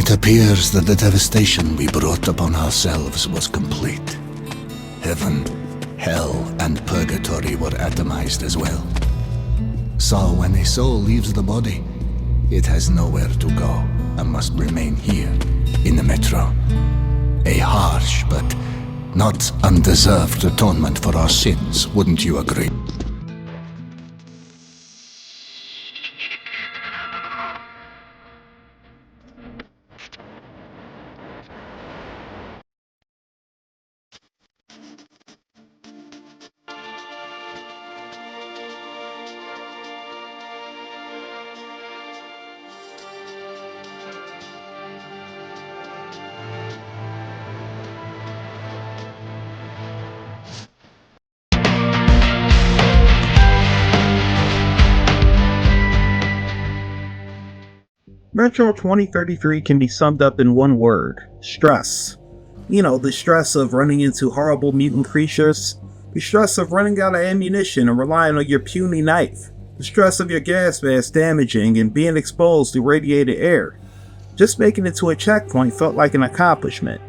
It appears that the devastation we brought upon ourselves was complete. Heaven, hell, and purgatory were atomized as well. So when a soul leaves the body, it has nowhere to go and must remain here in the metro. A harsh but not undeserved atonement for our sins, wouldn't you agree? Metro 2033 can be summed up in one word: stress. You know, the stress of running into horrible mutant creatures, the stress of running out of ammunition and relying on your puny knife, the stress of your gas mask damaging and being exposed to radiated air. Just making it to a checkpoint felt like an accomplishment.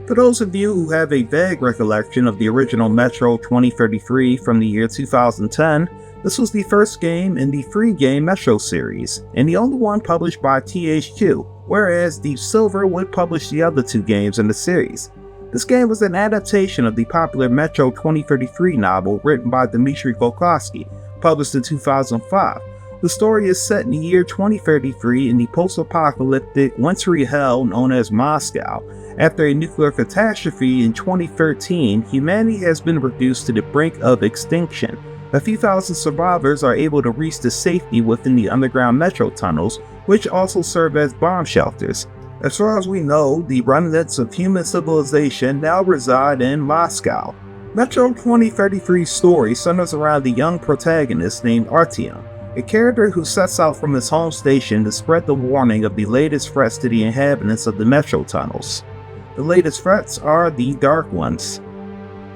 For those of you who have a vague recollection of the original Metro 2033 from the year 2010, this was the first game in the free game Metro series, and the only one published by THQ, whereas Deep Silver would publish the other two games in the series. This game was an adaptation of the popular Metro 2033 novel written by Dmitry Glukhovsky, published in 2005. The story is set in the year 2033 in the post-apocalyptic wintry hell known as Moscow. After a nuclear catastrophe in 2013, humanity has been reduced to the brink of extinction. A few thousand survivors are able to reach to safety within the underground metro tunnels, which also serve as bomb shelters. As far as we know, the remnants of human civilization now reside in Moscow. Metro 2033's story centers around the young protagonist named Artyom, a character who sets out from his home station to spread the warning of the latest threats to the inhabitants of the metro tunnels. The latest threats are the Dark Ones.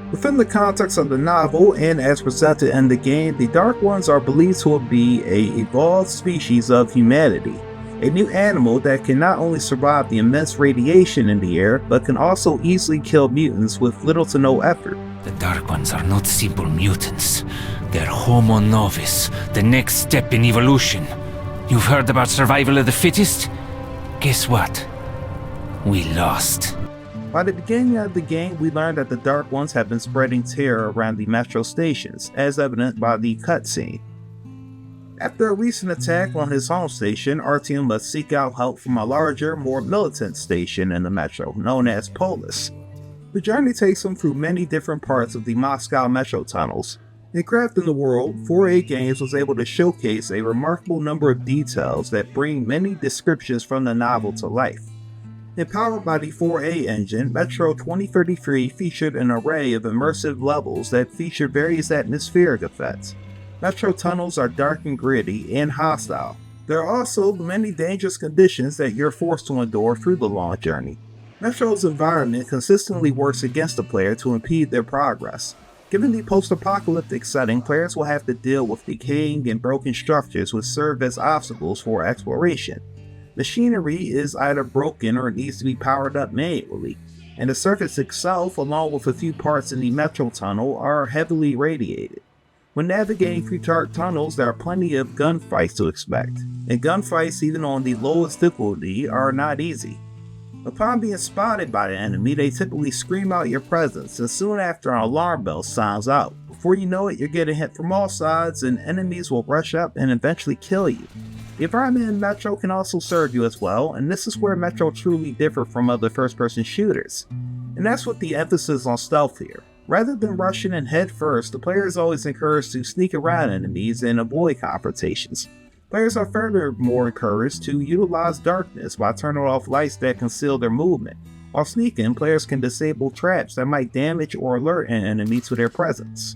Within the context of the novel, and as presented in the game, the Dark Ones are believed to be an evolved species of humanity, a new animal that can not only survive the immense radiation in the air, but can also easily kill mutants with little to no effort. The Dark Ones are not simple mutants. They're Homo Novus, the next step in evolution. You've heard about survival of the fittest? Guess what? We lost. By the beginning of the game, we learned that the Dark Ones have been spreading terror around the metro stations, as evident by the cutscene. After a recent attack on his home station, Artyom must seek out help from a larger, more militant station in the metro, known as Polis. The journey takes him through many different parts of the Moscow metro tunnels. In Crafting the World, 4A Games was able to showcase a remarkable number of details that bring many descriptions from the novel to life. Empowered by the 4A engine, Metro 2033 featured an array of immersive levels that feature various atmospheric effects. Metro tunnels are dark and gritty and hostile. There are also many dangerous conditions that you're forced to endure through the long journey. Metro's environment consistently works against the player to impede their progress. Given the post-apocalyptic setting, players will have to deal with decaying and broken structures which serve as obstacles for exploration. Machinery is either broken or needs to be powered up manually, and the surface itself, along with a few parts in the metro tunnel, are heavily radiated. When navigating through dark tunnels, there are plenty of gunfights to expect, and gunfights even on the lowest difficulty are not easy. Upon being spotted by the enemy, they typically scream out your presence, and soon after an alarm bell sounds out. Before you know it, you're getting hit from all sides, and enemies will rush up and eventually kill you. The environment in Metro can also serve you as well, and this is where Metro truly differs from other first-person shooters. And that's with the emphasis on stealth here. Rather than rushing in head first, the player is always encouraged to sneak around enemies and avoid confrontations. Players are furthermore encouraged to utilize darkness by turning off lights that conceal their movement. While sneaking, players can disable traps that might damage or alert an enemy to their presence.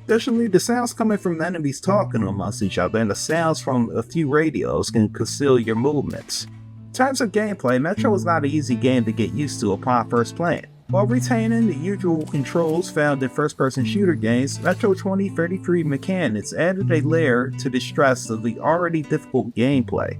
Additionally, the sounds coming from enemies talking amongst each other and the sounds from a few radios can conceal your movements. In terms of gameplay, Metro is not an easy game to get used to upon first playing. While retaining the usual controls found in first-person shooter games, Metro 2033 mechanics added a layer to the stress of the already difficult gameplay.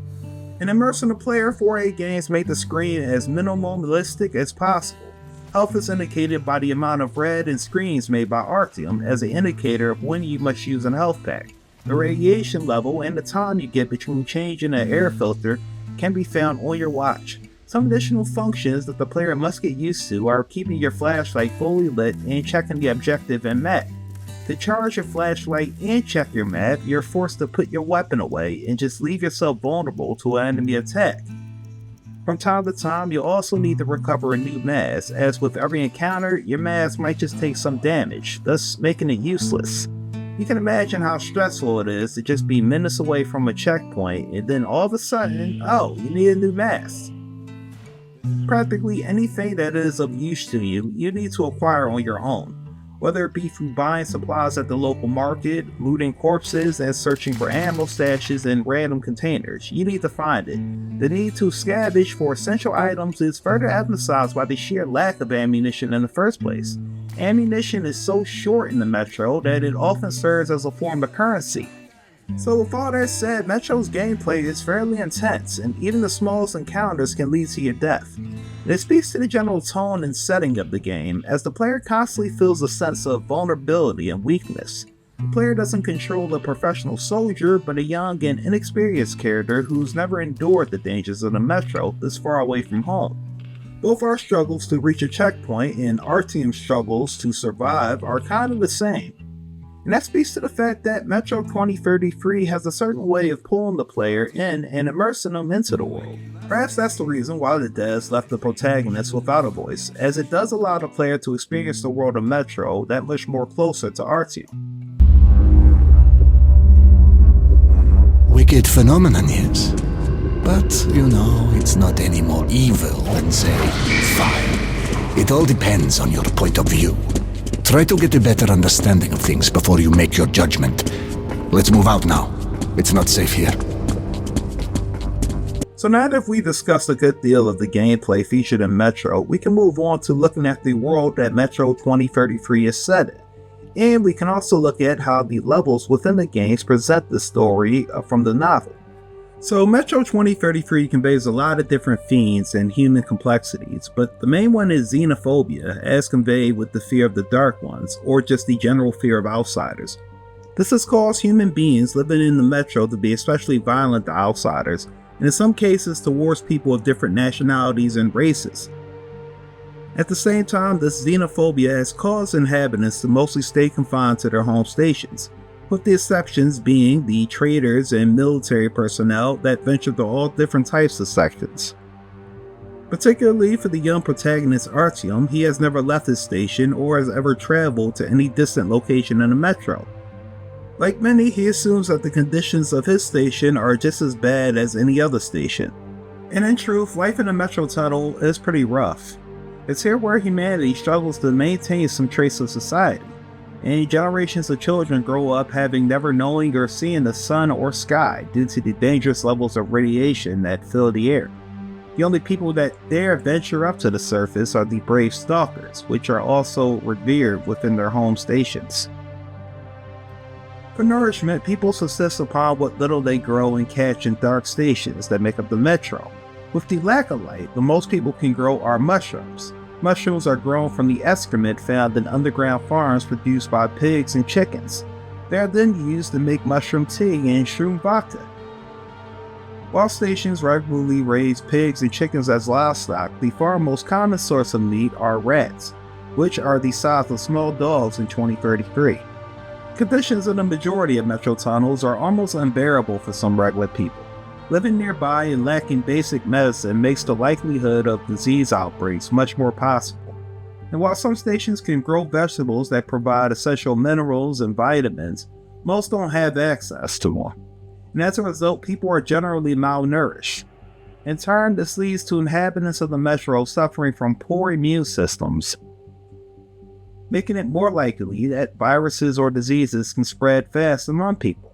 And immersing the player, 4A games make the screen as minimalistic as possible. Health is indicated by the amount of red and screens made by Artyom as an indicator of when you must use a health pack. The radiation level and the time you get between changing an air filter can be found on your watch. Some additional functions that the player must get used to are keeping your flashlight fully lit and checking the objective and map. To charge your flashlight and check your map, you're forced to put your weapon away and just leave yourself vulnerable to an enemy attack. From time to time, you'll also need to recover a new mask, as with every encounter, your mask might just take some damage, thus making it useless. You can imagine how stressful it is to just be minutes away from a checkpoint and then all of a sudden, oh, you need a new mask. Practically anything that is of use to you, you need to acquire on your own. Whether it be through buying supplies at the local market, looting corpses, and searching for ammo stashes in random containers, you need to find it. The need to scavenge for essential items is further emphasized by the sheer lack of ammunition in the first place. Ammunition is so short in the Metro that it often serves as a form of currency. So with all that said, Metro's gameplay is fairly intense, and even the smallest encounters can lead to your death. It speaks to the general tone and setting of the game, as the player constantly feels a sense of vulnerability and weakness. The player doesn't control a professional soldier, but a young and inexperienced character who's never endured the dangers of the Metro this far away from home. Both our struggles to reach a checkpoint and Artyom's struggles to survive are kind of the same. And that speaks to the fact that Metro 2033 has a certain way of pulling the player in and immersing them into the world. Perhaps that's the reason why the devs left the protagonist without a voice, as it does allow the player to experience the world of Metro that much more closer to Artyom. Wicked phenomenon, yes. But, it's not any more evil than, say, fire. It all depends on your point of view. Try to get a better understanding of things before you make your judgment. Let's move out now. It's not safe here. So now that we've discussed a good deal of the gameplay featured in Metro, we can move on to looking at the world that Metro 2033 is set in. And we can also look at how the levels within the games present the story from the novel. So Metro 2033 conveys a lot of different themes and human complexities, but the main one is xenophobia, as conveyed with the fear of the Dark Ones, or just the general fear of outsiders. This has caused human beings living in the Metro to be especially violent to outsiders, and in some cases towards people of different nationalities and races. At the same time, this xenophobia has caused inhabitants to mostly stay confined to their home stations, with the exceptions being the traders and military personnel that venture to all different types of sections. Particularly for the young protagonist Artyom, he has never left his station or has ever traveled to any distant location in the Metro. Like many, he assumes that the conditions of his station are just as bad as any other station. And in truth, life in the Metro tunnel is pretty rough. It's here where humanity struggles to maintain some trace of society, and generations of children grow up having never knowing or seeing the sun or sky due to the dangerous levels of radiation that fill the air. The only people that dare venture up to the surface are the brave stalkers, which are also revered within their home stations. For nourishment, people subsist upon what little they grow and catch in dark stations that make up the Metro. With the lack of light, the most people can grow are mushrooms. Mushrooms are grown from the excrement found in underground farms produced by pigs and chickens. They are then used to make mushroom tea and shroom vodka. While stations regularly raise pigs and chickens as livestock, the far most common source of meat are rats, which are the size of small dogs in 2033. Conditions in the majority of Metro tunnels are almost unbearable for some regular people. Living nearby and lacking basic medicine makes the likelihood of disease outbreaks much more possible. And while some stations can grow vegetables that provide essential minerals and vitamins, most don't have access to them. And as a result, people are generally malnourished. In turn, this leads to inhabitants of the Metro suffering from poor immune systems, making it more likely that viruses or diseases can spread fast among people.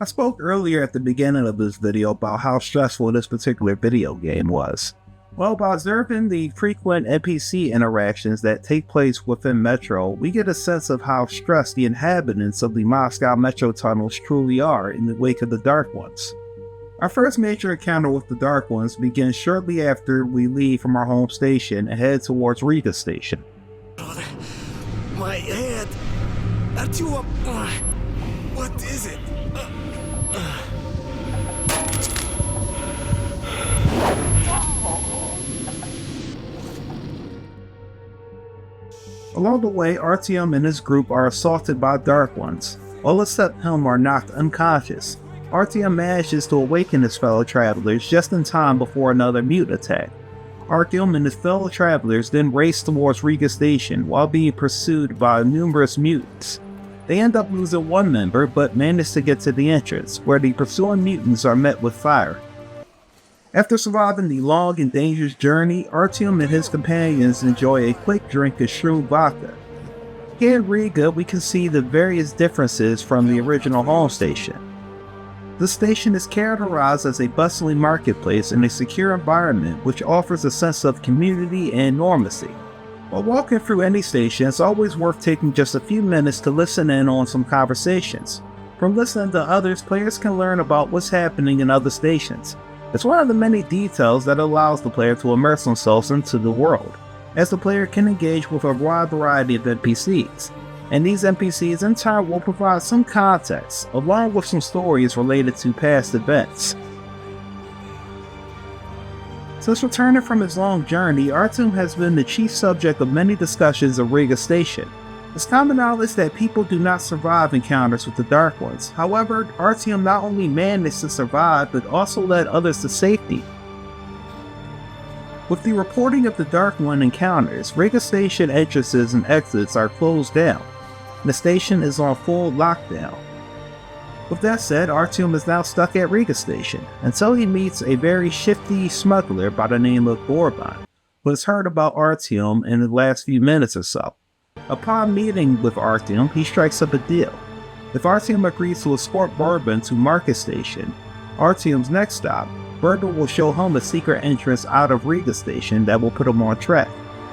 I spoke earlier at the beginning of this video about how stressful this particular video game was. Well, by observing the frequent NPC interactions that take place within Metro, we get a sense of how stressed the inhabitants of the Moscow Metro tunnels truly are in the wake of the Dark Ones. Our first major encounter with the Dark Ones begins shortly after we leave from our home station and head towards Riga Station. My head. Are you up? What is it? Along the way, Artyom and his group are assaulted by Dark Ones. All except him are knocked unconscious. Artyom manages to awaken his fellow travelers just in time before another mutant attack. Artyom and his fellow travelers then race towards Riga Station while being pursued by numerous mutants. They end up losing one member but manage to get to the entrance, where the pursuing mutants are met with fire. After surviving the long and dangerous journey, Artyom and his companions enjoy a quick drink of shroom vodka. Here in Riga, we can see the various differences from the original home station. The station is characterized as a bustling marketplace and a secure environment which offers a sense of community and normalcy. While walking through any station, it's always worth taking just a few minutes to listen in on some conversations. From listening to others, players can learn about what's happening in other stations. It's one of the many details that allows the player to immerse themselves into the world, as the player can engage with a wide variety of NPCs. And these NPCs in turn will provide some context, along with some stories related to past events. Since returning from his long journey, Artyom has been the chief subject of many discussions of Riga Station. It's common knowledge that people do not survive encounters with the Dark Ones. However, Artyom not only managed to survive, but also led others to safety. With the reporting of the Dark One encounters, Riga Station entrances and exits are closed down. The station is on full lockdown. With that said, Artyom is now stuck at Riga Station, until he meets a very shifty smuggler by the name of Gorban, who has heard about Artyom in the last few minutes or so. Upon meeting with Artyom, he strikes up a deal. If Artyom agrees to escort Bourbon to Market Station, Artyom's next stop, Bourbon will show him a secret entrance out of Riga Station that will put him on track,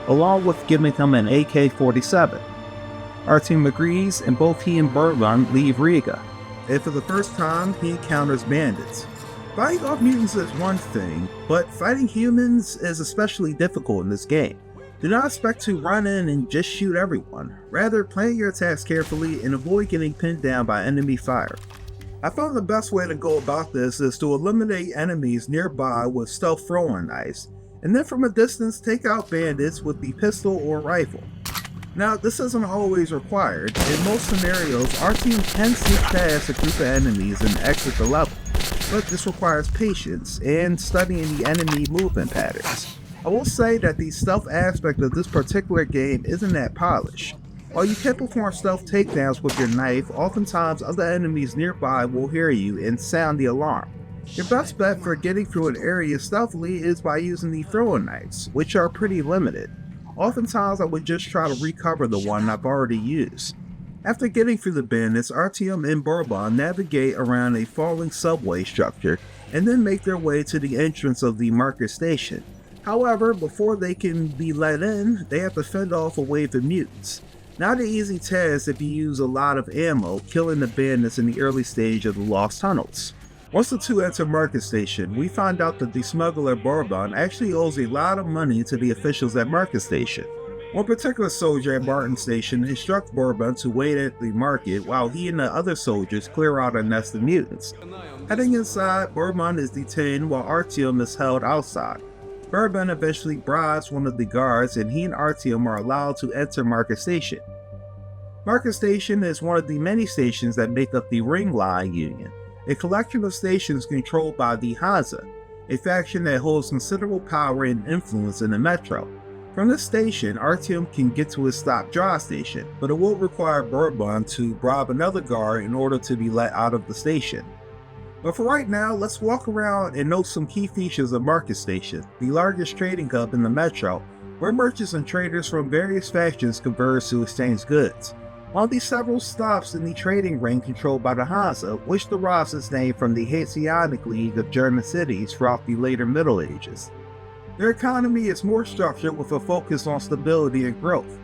along with giving him an AK-47. Artyom agrees, and both he and Bourbon leave Riga. And for the first time, he encounters bandits. Fighting off mutants is one thing, but fighting humans is especially difficult in this game. Do not expect to run in and just shoot everyone. Rather, plan your attacks carefully and avoid getting pinned down by enemy fire. I found the best way to go about this is to eliminate enemies nearby with stealth throwing knives, and then from a distance take out bandits with the pistol or rifle. Now, this isn't always required. In most scenarios, our team can sneak past a group of enemies and exit the level, but this requires patience and studying the enemy movement patterns. I will say that the stealth aspect of this particular game isn't that polished. While you can perform stealth takedowns with your knife, oftentimes other enemies nearby will hear you and sound the alarm. Your best bet for getting through an area stealthily is by using the throwing knives, which are pretty limited. Oftentimes I would just try to recover the one I've already used. After getting through the bandits, Artyom and Bourbon navigate around a falling subway structure and then make their way to the entrance of the market station. However, before they can be let in, they have to fend off a wave of mutants. Not an easy task if you use a lot of ammo, killing the bandits in the early stage of the Lost Tunnels. Once the two enter Market Station, we find out that the smuggler Bourbon actually owes a lot of money to the officials at Market Station. One particular soldier at Martin Station instructs Bourbon to wait at the market while he and the other soldiers clear out a nest of mutants. Heading inside, Bourbon is detained while Artyom is held outside. Bourbon eventually bribes one of the guards and he and Artyom are allowed to enter Market Station. Market Station is one of the many stations that make up the Ring Line Union, a collection of stations controlled by the Hansa, a faction that holds considerable power and influence in the metro. From this station, Artyom can get to his stop drive station, but it will require Bourbon to bribe another guard in order to be let out of the station. But for right now, let's walk around and note some key features of Market Station, the largest trading hub in the metro, where merchants and traders from various factions converge to exchange goods. One of the several stops in the trading ring controlled by the Hansa, which derives its name from the Hanseatic League of German cities throughout the later Middle Ages. Their economy is more structured with a focus on stability and growth.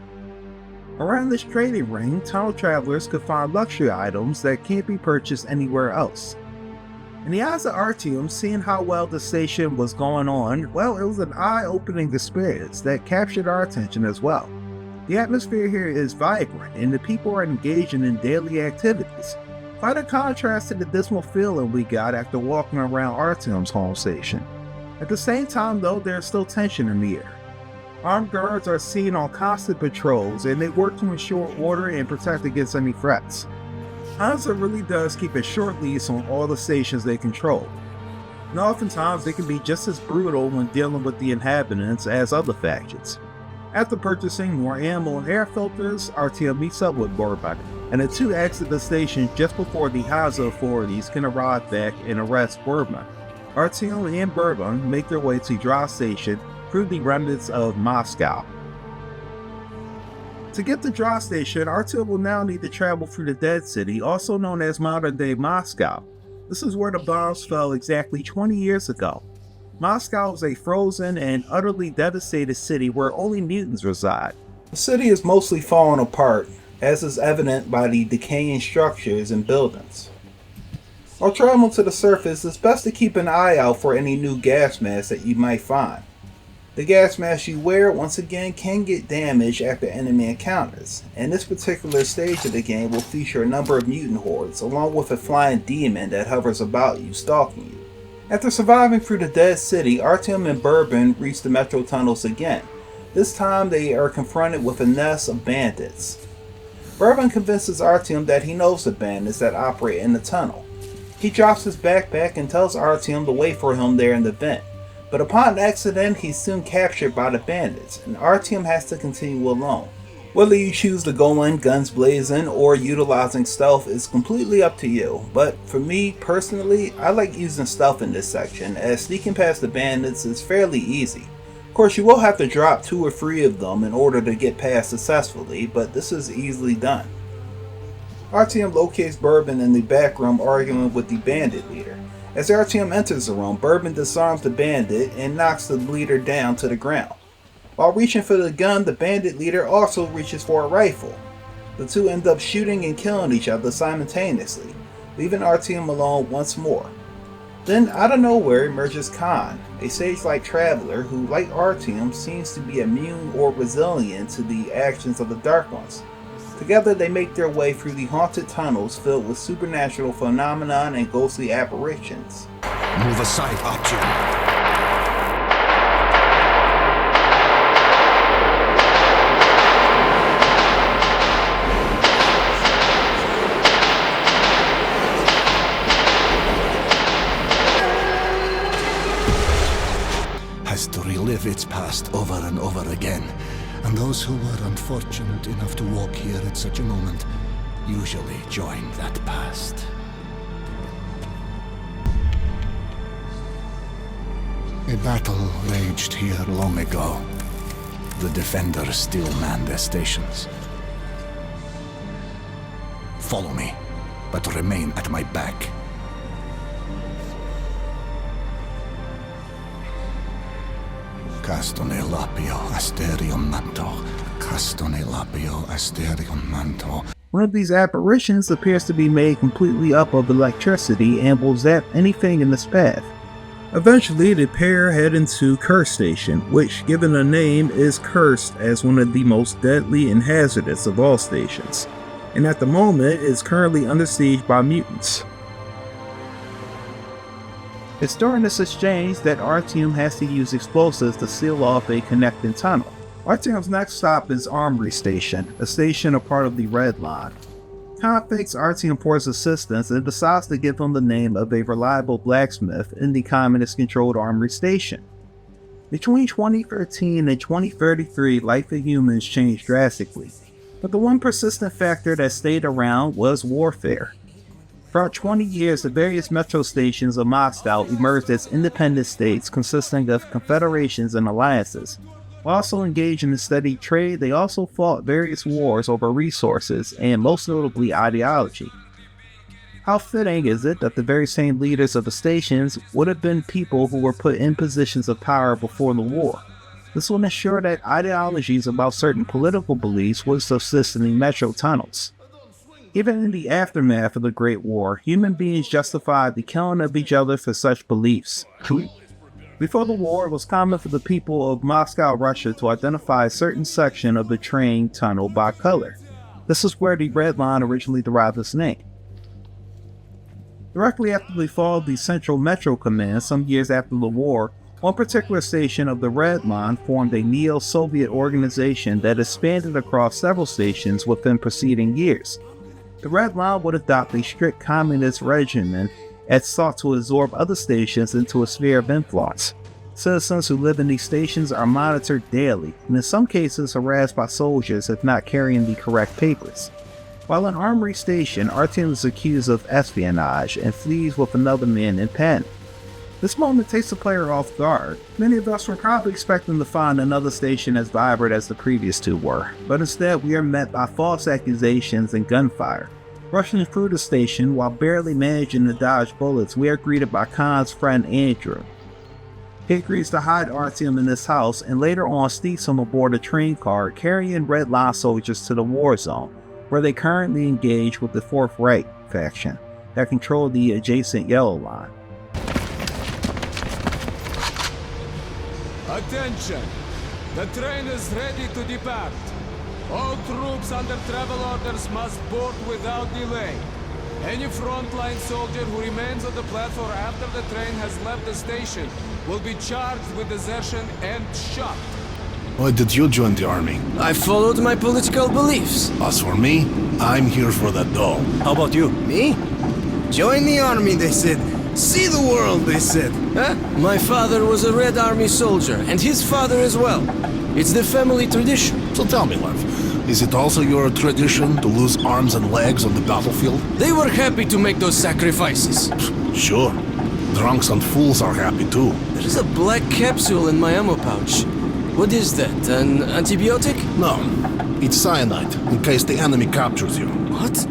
Around this trading ring, tunnel travelers could find luxury items that can't be purchased anywhere else. In the eyes of Artyom, seeing how well the station was going on, well, it was an eye-opening experience that captured our attention as well. The atmosphere here is vibrant, and the people are engaging in daily activities. Quite a contrast to the dismal feeling we got after walking around Artyom's home station. At the same time, though, there's still tension in the air. Armed guards are seen on constant patrols, and they work to ensure order and protect against any threats. Hansa really does keep a short leash on all the stations they control, and oftentimes they can be just as brutal when dealing with the inhabitants as other factions. After purchasing more ammo and air filters, Artyom meets up with Bourbon, and the two exit the station just before the Hansa authorities can arrive back and arrest Bourbon. Artyom and Bourbon make their way to Dra Station through the remnants of Moscow. To get to Dra Station, Artyom will now need to travel through the Dead City, also known as modern-day Moscow. This is where the bombs fell exactly 20 years ago. Moscow is a frozen and utterly devastated city where only mutants reside. The city is mostly falling apart, as is evident by the decaying structures and buildings. While traveling to the surface, it's best to keep an eye out for any new gas masks that you might find. The gas mask you wear, once again, can get damaged after enemy encounters, and this particular stage of the game will feature a number of mutant hordes, along with a flying demon that hovers about you, stalking you. After surviving through the Dead City, Artyom and Bourbon reach the metro tunnels again. This time they are confronted with a nest of bandits. Bourbon convinces Artyom that he knows the bandits that operate in the tunnel. He drops his backpack and tells Artyom to wait for him there in the vent. But upon accident, he's soon captured by the bandits, and Artyom has to continue alone. Whether you choose to go in guns blazing or utilizing stealth is completely up to you, but for me personally, I like using stealth in this section, as sneaking past the bandits is fairly easy. Of course, you will have to drop 2 or 3 of them in order to get past successfully, but this is easily done. Artyom locates Bourbon in the back room arguing with the bandit leader. As Artyom enters the room, Bourbon disarms the bandit and knocks the leader down to the ground. While reaching for the gun, the bandit leader also reaches for a rifle. The two end up shooting and killing each other simultaneously, leaving Artyom alone once more. Then, out of nowhere emerges Khan, a sage-like traveler who, like Artyom, seems to be immune or resilient to the actions of the Dark Ones. Together they make their way through the haunted tunnels filled with supernatural phenomenon and ghostly apparitions. Move aside, Artyom. Has to relive its past over and over again. And those who were unfortunate enough to walk here at such a moment usually join that past. A battle raged here long ago. The defenders still man their stations. Follow me, but remain at my back. Castone lapio asterion manto. Castone lapio asterion manto. One of these apparitions appears to be made completely up of electricity and will zap anything in its path. Eventually, the pair head into Curse Station, which, given a name, is cursed as one of the most deadly and hazardous of all stations, and at the moment is currently under siege by mutants. It's during this exchange that Artyom has to use explosives to seal off a connecting tunnel. Artyom's next stop is Armory Station, a station a part of the Red Line. Khan thanks Artyom for his assistance and decides to give him the name of a reliable blacksmith in the communist-controlled Armory Station. Between 2013 and 2033, life of humans changed drastically, but the one persistent factor that stayed around was warfare. Throughout 20 years, the various metro stations of Moscow emerged as independent states consisting of confederations and alliances. While also engaged in steady trade, they also fought various wars over resources and most notably ideology. How fitting is it that the very same leaders of the stations would have been people who were put in positions of power before the war. This will ensure that ideologies about certain political beliefs would subsist in the metro tunnels. Even in the aftermath of the Great War, human beings justified the killing of each other for such beliefs. Before the war, it was common for the people of Moscow, Russia to identify a certain section of the train tunnel by color. This is where the Red Line originally derived its name. Directly after the fall of the Central Metro Command, some years after the war, one particular station of the Red Line formed a neo-Soviet organization that expanded across several stations within preceding years. The Red Line would adopt a strict communist regimen and sought to absorb other stations into a sphere of influence. Citizens who live in these stations are monitored daily, and in some cases harassed by soldiers if not carrying the correct papers. While in Armory Station, Artyom is accused of espionage and flees with another man in panic. This moment takes the player off guard. Many of us were probably expecting to find another station as vibrant as the previous two were, but instead we are met by false accusations and gunfire. Rushing through the station while barely managing to dodge bullets, we are greeted by Khan's friend Andrew. He agrees to hide Artyom in his house and later on sneaks him aboard a train car carrying Red Line soldiers to the war zone, where they currently engage with the Fourth Reich faction that control the adjacent Yellow Line. Attention! The train is ready to depart. All troops under travel orders must board without delay. Any frontline soldier who remains on the platform after the train has left the station will be charged with desertion and shot. Why did you join the army? I followed my political beliefs. As for me, I'm here for the dough. How about you? Me? Join the army, they said. See the world, they said. Huh? My father was a Red Army soldier, and his father as well. It's the family tradition. So tell me, love, is it also your tradition to lose arms and legs on the battlefield? They were happy to make those sacrifices. Sure. Drunks and fools are happy too. There's a black capsule in my ammo pouch. What is that, an antibiotic? No, it's cyanide, in case the enemy captures you. What?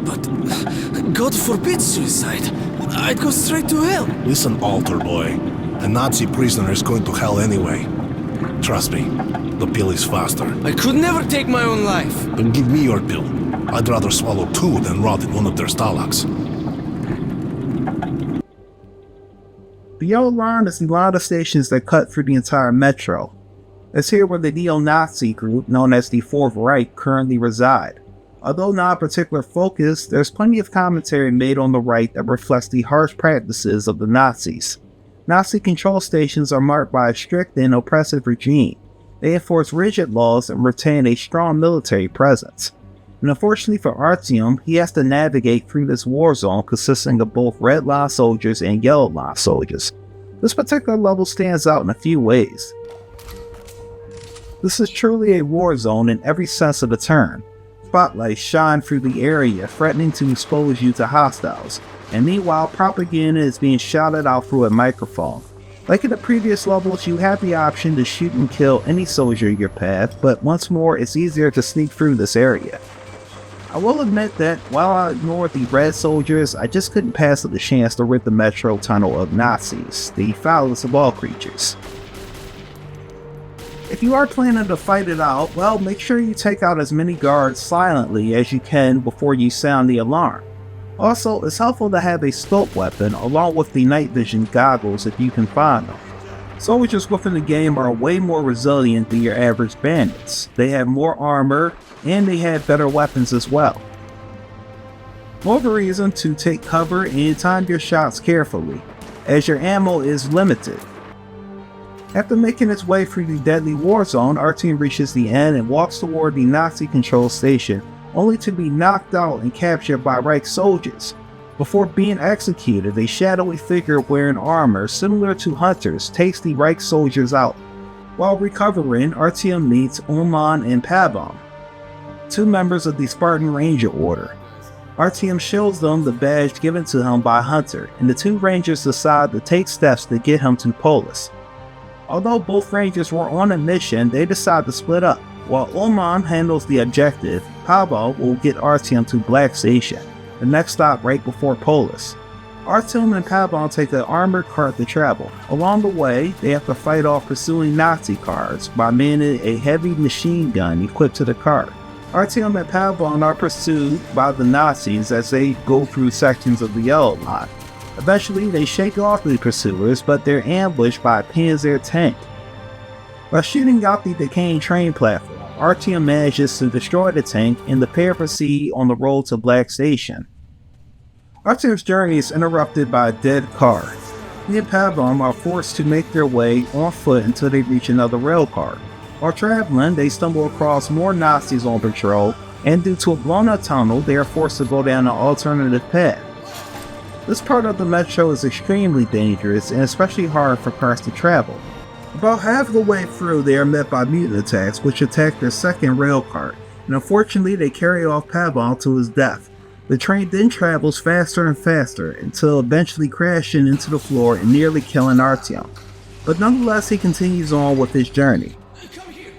But God forbid suicide. I'd go straight to hell. Listen, altar boy. A Nazi prisoner is going to hell anyway. Trust me, the pill is faster. I could never take my own life. Then give me your pill. I'd rather swallow two than rot in one of their stalags. The Yellow Line is the line of stations that cut through the entire metro. It's here where the neo-Nazi group known as the Fourth Reich currently reside. Although not a particular focus, there's plenty of commentary made on the right that reflects the harsh practices of the Nazis. Nazi control stations are marked by a strict and oppressive regime. They enforce rigid laws and retain a strong military presence. And unfortunately for Artyom, he has to navigate through this war zone consisting of both Red Line soldiers and Yellow Line soldiers. This particular level stands out in a few ways. This is truly a war zone in every sense of the term. Spotlights shine through the area, threatening to expose you to hostiles, and meanwhile propaganda is being shouted out through a microphone. Like in the previous levels, you have the option to shoot and kill any soldier in your path, but once more it's easier to sneak through this area. I will admit that while I ignored the red soldiers, I just couldn't pass up the chance to rid the metro tunnel of Nazis, the foulest of all creatures. If you are planning to fight it out, well, make sure you take out as many guards silently as you can before you sound the alarm. Also, it's helpful to have a scope weapon along with the night vision goggles if you can find them. Soldiers within the game are way more resilient than your average bandits. They have more armor, and they have better weapons as well. More of a reason to take cover and time your shots carefully, as your ammo is limited. After making its way through the deadly war zone, Artyom reaches the end and walks toward the Nazi-controlled station, only to be knocked out and captured by Reich soldiers. Before being executed, a shadowy figure wearing armor similar to Hunter's takes the Reich soldiers out. While recovering, Artyom meets Uman and Pavam, two members of the Spartan Ranger Order. Artyom shows them the badge given to him by Hunter, and the two Rangers decide to take steps to get him to Polis. Although both Rangers were on a mission, they decide to split up. While Uman handles the objective, Pavel will get Artyom to Black Station, the next stop right before Polis. Artyom and Pavel take an armored cart to travel. Along the way, they have to fight off pursuing Nazi cars by manning a heavy machine gun equipped to the cart. Artyom and Pavlon are pursued by the Nazis as they go through sections of the Yellow Line. Eventually, they shake off the pursuers, but they're ambushed by a Panzer tank. By shooting out the decaying train platform, Artyom manages to destroy the tank and the pair proceed on the road to Black Station. Artyom's journey is interrupted by a dead car. He and Pavlon are forced to make their way on foot until they reach another rail car. While traveling, they stumble across more Nazis on patrol, and due to a blown-up tunnel, they are forced to go down an alternative path. This part of the metro is extremely dangerous and especially hard for cars to travel. About half of the way through, they are met by mutant attacks, which attack their second rail car, and unfortunately they carry off Pavlon to his death. The train then travels faster and faster until eventually crashing into the floor and nearly killing Artyom. But nonetheless, he continues on with his journey.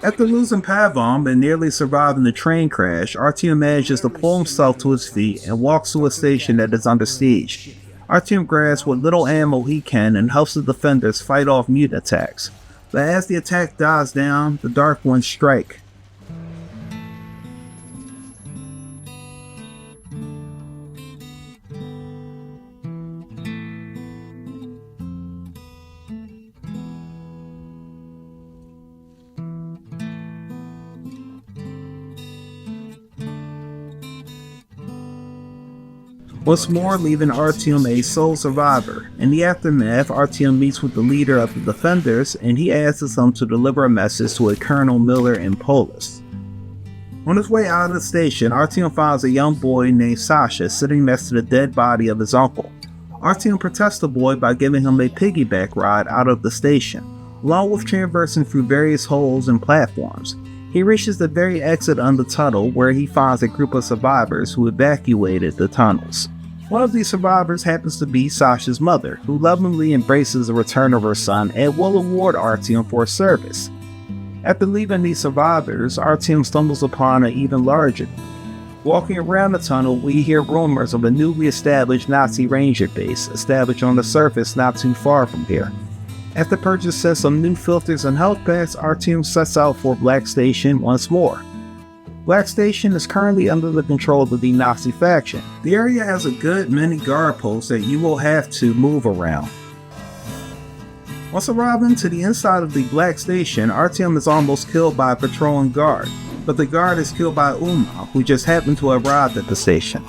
After losing Pavlon and nearly surviving the train crash, Artyom manages to pull himself to his feet and walks to a station that is under siege. Artyom grabs what little ammo he can and helps the defenders fight off mutant attacks. But as the attack dies down, the Dark Ones strike. Once more, leaving Artyom a sole survivor. In the aftermath, Artyom meets with the leader of the defenders, and he asks him to deliver a message to a Colonel Miller in Polish. On his way out of the station, Artyom finds a young boy named Sasha sitting next to the dead body of his uncle. Artyom protests the boy by giving him a piggyback ride out of the station, along with traversing through various holes and platforms. He reaches the very exit on the tunnel, where he finds a group of survivors who evacuated the tunnels. One of these survivors happens to be Sasha's mother, who lovingly embraces the return of her son and will award Artyom for his service. After leaving these survivors, Artyom stumbles upon an even larger. Walking around the tunnel, we hear rumors of a newly established Nazi ranger base established on the surface not too far from here. After purchasing some new filters and health packs, Artyom sets out for Black Station once more. Black Station is currently under the control of the Nazi faction. The area has a good many guard posts that you will have to move around. Once arriving to the inside of the Black Station, Artyom is almost killed by a patrolling guard, but the guard is killed by Uma, who just happened to have arrived at the station.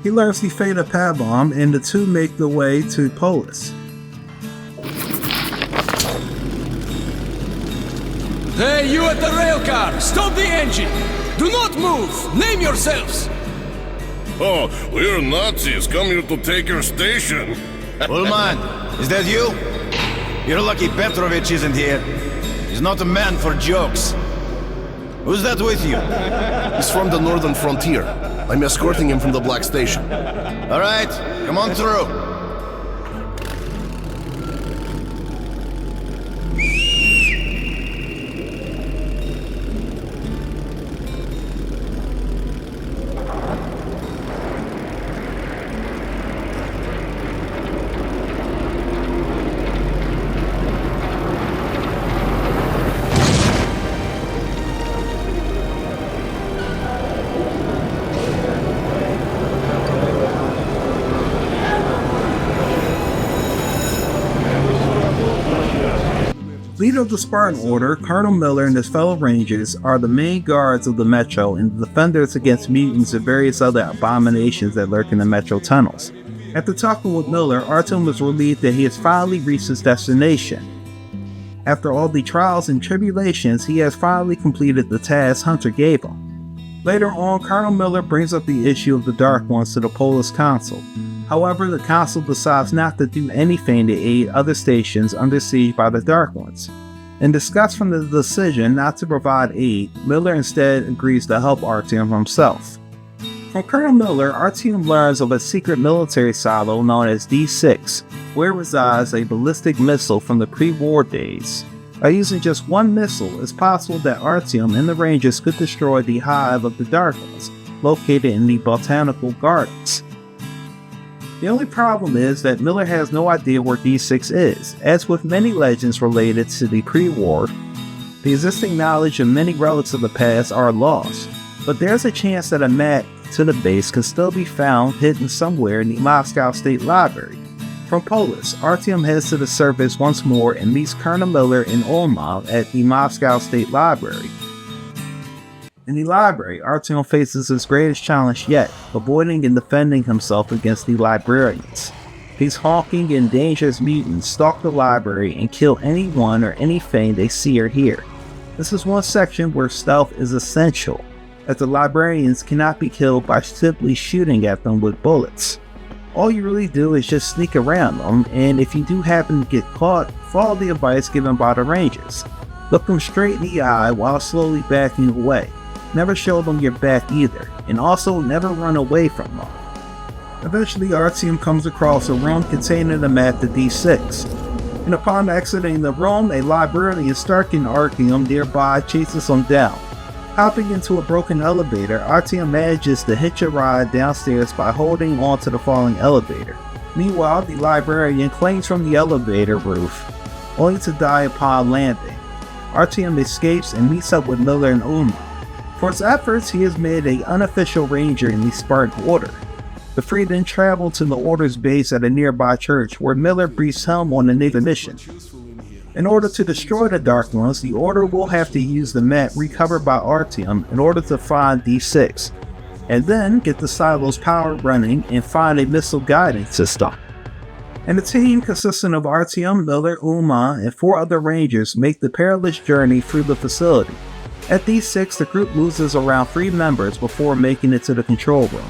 He learns the fate of Pavlon, and the two make their way to Polis. Hey, you at the rail car! Stop the engine! Do not move! Name yourselves! Oh, we're Nazis come here to take your station. Ullman, is that you? You're lucky Petrovich isn't here. He's not a man for jokes. Who's that with you? He's from the northern frontier. I'm escorting him from the Black Station. All right, come on through. Leader of the Spartan Order, Colonel Miller and his fellow Rangers are the main guards of the Metro and the defenders against mutants and various other abominations that lurk in the Metro tunnels. After talking with Miller, Artyom was relieved that he has finally reached his destination. After all the trials and tribulations, he has finally completed the task Hunter gave him. Later on, Colonel Miller brings up the issue of the Dark Ones to the Polish Council. However, the Council decides not to do anything to aid other stations under siege by the Dark Ones. In disgust from the decision not to provide aid, Miller instead agrees to help Artyom himself. From Colonel Miller, Artyom learns of a secret military silo known as D6, where resides a ballistic missile from the pre-war days. By using just one missile, it's possible that Artyom and the Rangers could destroy the hive of the Dark Ones, located in the Botanical Gardens. The only problem is that Miller has no idea where D6 is. As with many legends related to the pre-war, The existing knowledge of many relics of the past are lost, but there's a chance that a map to the base can still be found hidden somewhere in the Moscow State Library. From Polis, Artyom heads to the surface once more and meets Colonel Miller and Ulma at the Moscow State Library. In the library, Artyom faces his greatest challenge yet, avoiding and defending himself against the librarians. These honking and dangerous mutants stalk the library and kill anyone or anything they see or hear. This is one section where stealth is essential, as the librarians cannot be killed by simply shooting at them with bullets. All you really do is just sneak around them, and if you do happen to get caught, follow the advice given by the Rangers. Look them straight in the eye while slowly backing away. Never show them your back either, and also never run away from them. Eventually, Artyom comes across a room containing a map to D6, and upon exiting the room, a librarian stalking Artyom nearby chases him down. Hopping into a broken elevator, Artyom manages to hitch a ride downstairs by holding onto the falling elevator. Meanwhile, the librarian clings from the elevator roof, only to die upon landing. Artyom escapes and meets up with Miller and Ulma. For his efforts, he is made an unofficial ranger in the Spartan Order. The three then travel to the Order's base at a nearby church, where Miller briefs him on the naval mission. In order to destroy the Dark Ones, the Order will have to use the map recovered by Artyom in order to find D6, and then get the silo's power running and find a missile guidance system. And the team, consisting of Artyom, Miller, Ulma, and 4 other Rangers, make the perilous journey through the facility. At D6, the group loses around 3 members before making it to the control room.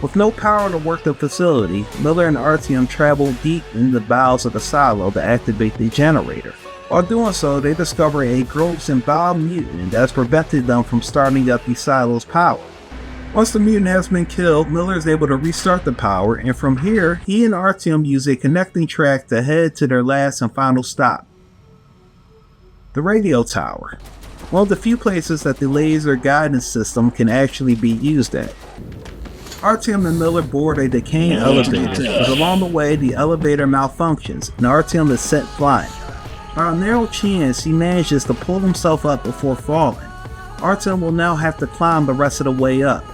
With no power to work the facility, Miller and Artyom travel deep in the bowels of the silo to activate the generator. While doing so, they discover a gross and vile mutant that has prevented them from starting up the silo's power. Once the mutant has been killed, Miller is able to restart the power, and from here, he and Artyom use a connecting track to head to their last and final stop. The radio tower. One of the few places that the laser guidance system can actually be used at. Artyom and Miller board a decaying elevator, but along the way the elevator malfunctions and Artyom is sent flying. By a narrow chance, he manages to pull himself up before falling. Artyom will now have to climb the rest of the way up.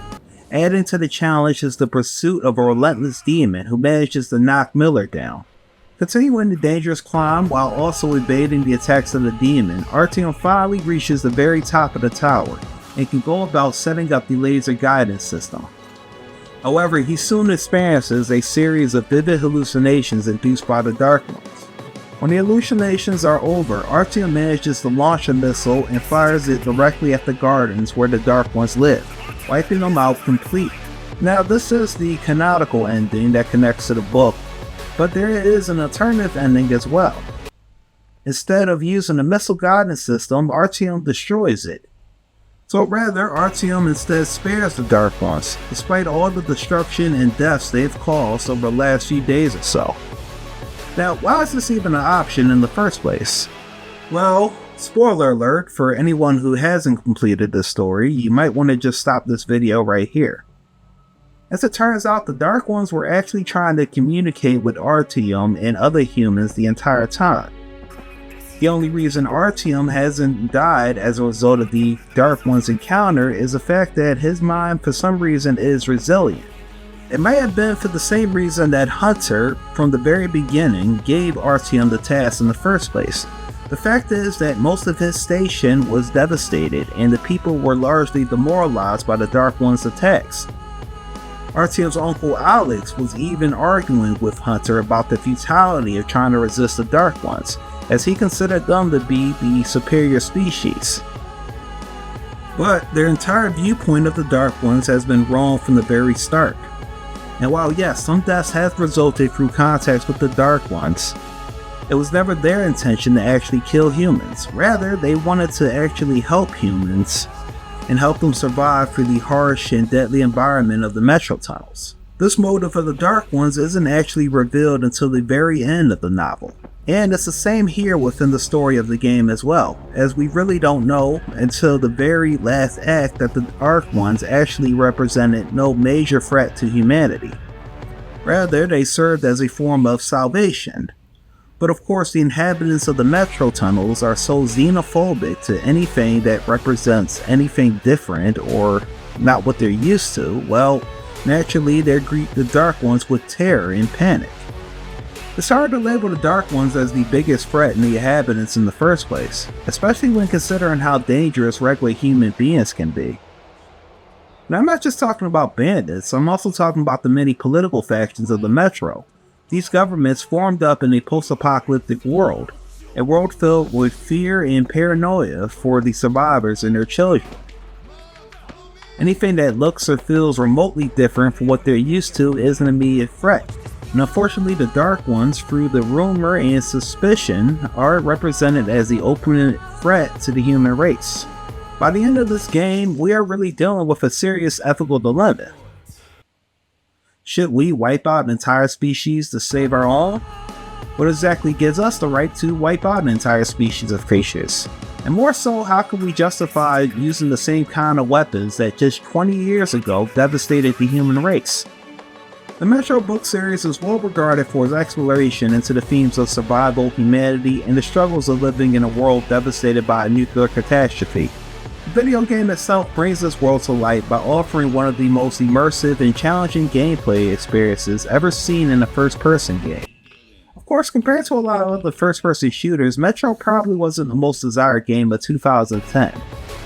Adding to the challenge is the pursuit of a relentless demon who manages to knock Miller down. Continuing the dangerous climb while also evading the attacks of the demon, Artyom finally reaches the very top of the tower and can go about setting up the laser guidance system. However, he soon experiences a series of vivid hallucinations induced by the Dark Ones. When the hallucinations are over, Artyom manages to launch a missile and fires it directly at the gardens where the Dark Ones live, wiping them out completely. Now, this is the canonical ending that connects to the book, but there is an alternative ending as well. Instead of using the missile guidance system, Artyom destroys it. So rather, Artyom instead spares the Dark Ones, despite all the destruction and deaths they've caused over the last few days or so. Now, why is this even an option in the first place? Well, spoiler alert for anyone who hasn't completed this story, you might want to just stop this video right here. As it turns out, the Dark Ones were actually trying to communicate with Artyom and other humans the entire time. The only reason Artyom hasn't died as a result of the Dark Ones' encounter is the fact that his mind for some reason is resilient. It might have been for the same reason that Hunter, from the very beginning, gave Artyom the task in the first place. The fact is that most of his station was devastated and the people were largely demoralized by the Dark Ones' attacks. Artyom's uncle Alex was even arguing with Hunter about the futility of trying to resist the Dark Ones, as he considered them to be the superior species. But their entire viewpoint of the Dark Ones has been wrong from the very start. And while yes, some deaths have resulted through contacts with the Dark Ones, it was never their intention to actually kill humans. Rather, they wanted to actually help humans and help them survive through the harsh and deadly environment of the metro tunnels. This motive of the Dark Ones isn't actually revealed until the very end of the novel. And it's the same here within the story of the game as well, as we really don't know until the very last act that the Dark Ones actually represented no major threat to humanity. Rather, they served as a form of salvation. But of course, the inhabitants of the metro tunnels are so xenophobic to anything that represents anything different or not what they're used to, well, naturally they greet the Dark Ones with terror and panic. It's hard to label the Dark Ones as the biggest threat in the inhabitants in the first place, especially when considering how dangerous regular human beings can be. And I'm not just talking about bandits, I'm also talking about the many political factions of the metro. These governments formed up in a post-apocalyptic world, a world filled with fear and paranoia for the survivors and their children. Anything that looks or feels remotely different from what they're used to is an immediate threat. And unfortunately, the Dark Ones, through the rumor and suspicion, are represented as the ultimate threat to the human race. By the end of this game, we are really dealing with a serious ethical dilemma. Should we wipe out an entire species to save our own? What exactly gives us the right to wipe out an entire species of creatures? And more so, how can we justify using the same kind of weapons that just 20 years ago devastated the human race? The Metro book series is well regarded for its exploration into the themes of survival, humanity, and the struggles of living in a world devastated by a nuclear catastrophe. The video game itself brings this world to light by offering one of the most immersive and challenging gameplay experiences ever seen in a first-person game. Of course, compared to a lot of other first-person shooters, Metro probably wasn't the most desired game of 2010,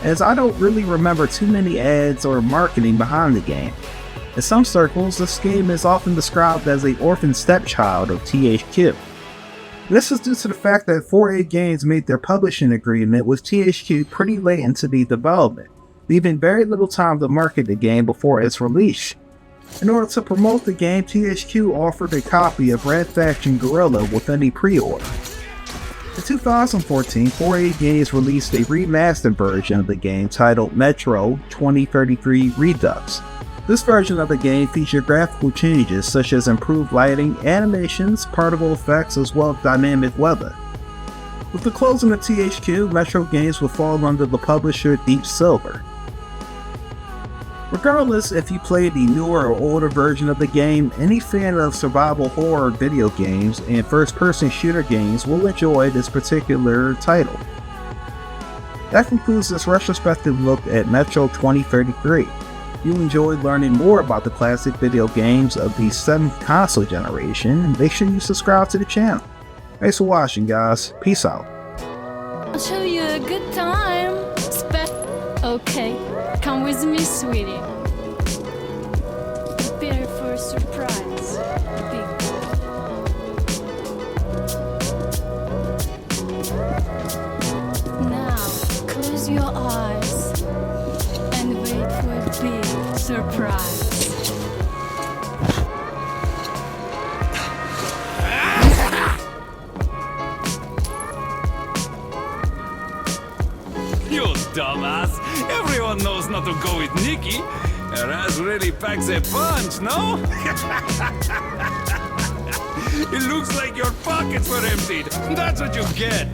as I don't really remember too many ads or marketing behind the game. In some circles, this game is often described as the orphan stepchild of THQ. This is due to the fact that 4A Games made their publishing agreement with THQ pretty late into the development, leaving very little time to market the game before its release. In order to promote the game, THQ offered a copy of Red Faction Guerrilla with any pre-order. In 2014, 4A Games released a remastered version of the game titled Metro 2033 Redux. This version of the game featured graphical changes such as improved lighting, animations, particle effects, as well as dynamic weather. With the closing of THQ, Metro Games will fall under the publisher Deep Silver. Regardless if you play the newer or older version of the game, any fan of survival horror video games and first-person shooter games will enjoy this particular title. That concludes this retrospective look at Metro 2033. If you enjoyed learning more about the classic video games of the 7th console generation, make sure you subscribe to the channel. Thanks for watching, guys. Peace out. I'll show you a good time. Okay, come with me, sweetie. Prepare for a surprise. Now, close your eyes and wait for a big surprise. You dumbass! Everyone knows not to go with Nikki. Her ass really packs a punch, no? It looks like your pockets were emptied. That's what you get.